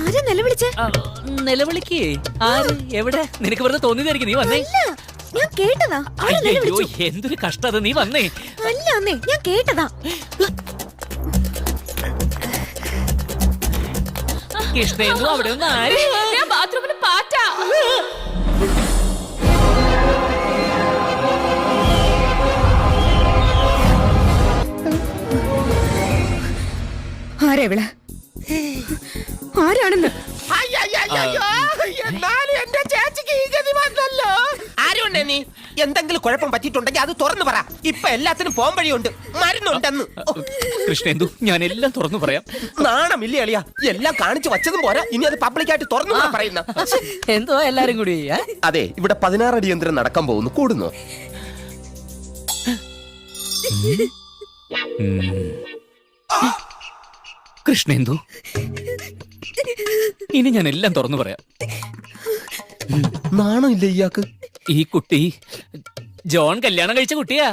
ആരാ നിലവിളിച്ചേ? നിലവിളിക്കേ? ആര്? എവിടെ? നിനക്ക് വെറുതെ തോന്നിയതായിരിക്കും. നീ വന്നേ. ഞാൻ കേട്ടതാ. അയ്യോ, എന്തൊരു കഷ്ടത. നീ വന്നേ. അല്ല അമ്മേ, ഞാൻ കേട്ടതാ. കൃഷ്ണേന്ദു, അവിടെ ഒന്ന് ആര്? ബാത്റൂമിൽ പാറ്റാ. ആരാ ഇവിടെ? ആരാണെന്ന്? എന്റെ ചേച്ചിക്ക് ഈ ഗതി വന്നല്ലോ. ആരുണ്ടേ നീ? എന്തെങ്കിലും കുഴപ്പം പറ്റിയിട്ടുണ്ടെങ്കിൽ അത് തുറന്നു പറ. ഇപ്പൊ എല്ലാത്തിനും പോം വഴിയുണ്ട്, മരുന്നുണ്ടെന്ന്. കൃഷ്ണേന്ദു, ഞാൻ എല്ലാം തുറന്നു പറയാം. നാണമില്ലേ അളിയ? എല്ലാം കാണിച്ചു വച്ചതും പോരാ, ഇനി അത് പബ്ലിക്കായിട്ട് തുറന്നു പറയുന്ന. എന്തോ എല്ലാരും കൂടി. അതെ, ഇവിടെ 16 അടി യന്ത്രം നടക്കാൻ പോകുന്നു. കൂടുന്നു. കൃഷ്ണേന്ദു, ഇനി ഞാൻ എല്ലാം തുറന്നു പറയാം. നാണം ഇല്ല ഇയാൾക്ക്? ഈ കുട്ടി ജോൺ കല്യാണം കഴിച്ച കുട്ടിയാ.